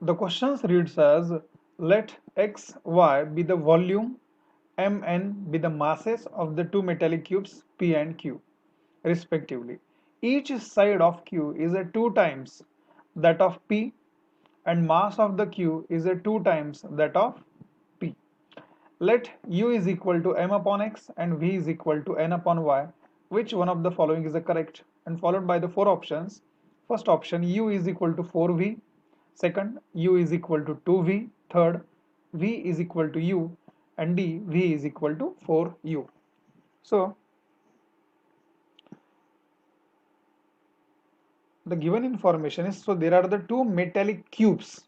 The questions reads as, let x, y be the volume, m, n be the masses of the two metallic cubes p and q, respectively. Each side of q is a 2 times that of p, and mass of the q is a 2 times that of p. Let u is equal to m upon x and v is equal to n upon y. Which one of the following is the correct? And followed by the four options. First option, u is equal to 4v. Second, u is equal to 2v. Third, v is equal to u. And D, v is equal to 4u. So, the given information is, so there are the two metallic cubes.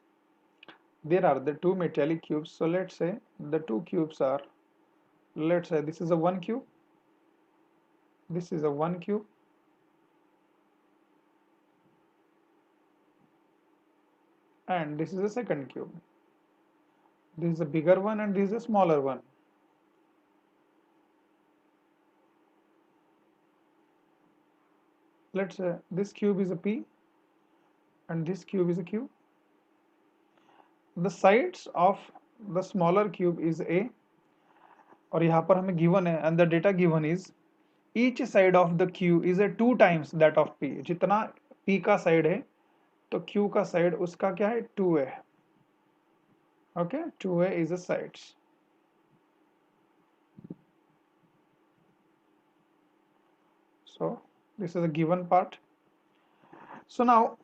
So let's say the two cubes are, let's say this is a one cube, this is a one cube, and this is a second cube. This is a bigger one and this is a smaller one. Let's say this cube is a p and this cube is a q. The sides of the smaller cube is a, और यहाँ पर हमें given है, and the data given is each side of the q is a 2 times that of p. जितना p का side है तो q का side उसका क्या है, 2a. Okay, 2a is the sides. So this is a given part. So now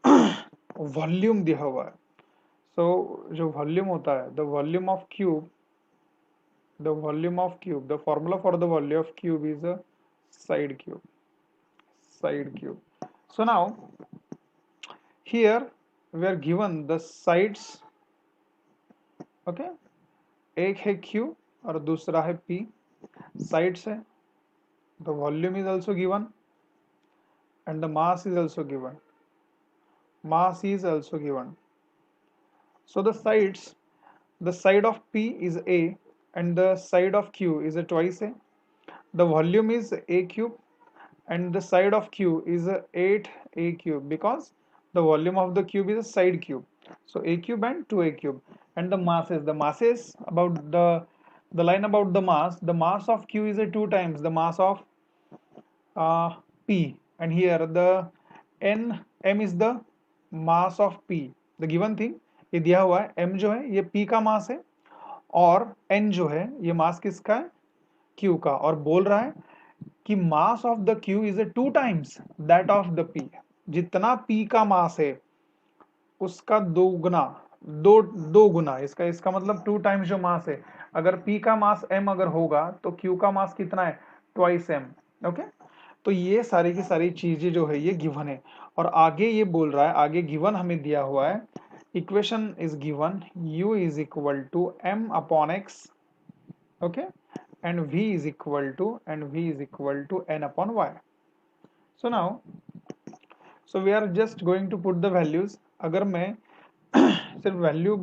volume दिया हुआ है. So जो volume होता है, the volume of cube, the formula for the volume of cube is a side cube. So now here we are given the sides. Okay, एक है q और दूसरा है p. Sides है, the volume is also given and the mass is also given. So the sides, the side of p is a and the side of q is a twice a. The volume is a cube and the side of q is a 8a cube, because the volume of the cube is a side cube. So a cube and 2a cube. And the masses about the line about the mass of q is a 2 times the mass of p, and here the m is the mass of p. The given thing ये दिया हुआ है, m जो है ये p का मास है और n जो है ये मास किसका है, q का, और बोल रहा है कि mass of the q is a 2 times that of the p. जितना p का मास है उसका दो गुना, दो गुना इसका मतलब 2 टाइम्स जो मास है. अगर p का मास m अगर होगा तो q का मास कितना है, ट्वाइस m. ओके, तो ये सारी की सारी चीजें जो है ये गिवन है. और आगे ये बोल रहा है, आगे गिवन हमें दिया हुआ है, equation is given u is equal to m upon x, okay, and v is equal to n upon y. So now, so we are just going to put the values. अगर मैं सिर्फ value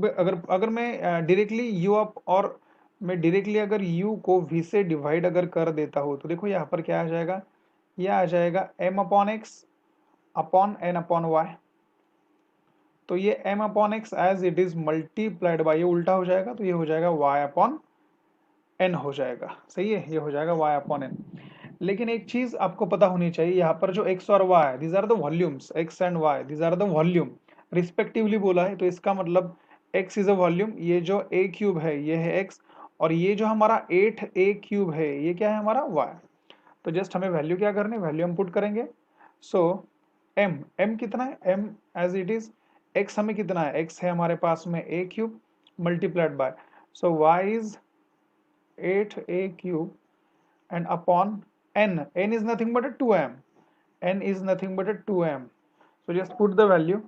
अगर मैं directly u up और मैं directly अगर u को v से डिवाइड अगर कर देता हूँ तो देखो यहाँ पर क्या आ जाएगा, ये आ जाएगा m upon x upon n upon y. तो ये m upon x as it is multiplied by, ये उल्टा हो जाएगा तो ये हो जाएगा y अपॉन n हो जाएगा. सही है, ये हो जाएगा y अपॉन n. लेकिन एक चीज आपको पता होनी चाहिए, यहाँ पर जो x और y, these are the volumes, x and y, these are the volume respectively बोला है, तो इसका मतलब x इज अ वॉल्यूम. ये जो a क्यूब है ये है x, और ये जो हमारा 8a क्यूब है ये क्या है हमारा y. तो जस्ट हमें वैल्यू क्या करनी, वैल्यू हम पुट करेंगे. सो m कितना है, m as it is, x हमें कितना है, x है हमारे पास में a cube multiplied by, so y is 8a cube and upon n is nothing but a 2m, so just put the value.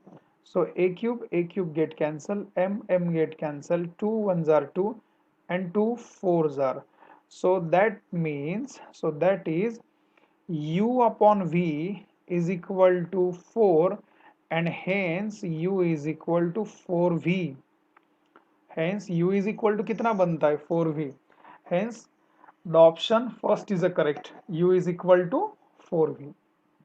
So a cube get cancel, m get cancel, 2 ones are 2 and 2 fours are, so that means, so that is u upon v is equal to 4, and hence u is equal to 4v. Hence u is equal to कितना बनता है, 4v. Hence the option first is a correct, u is equal to 4v.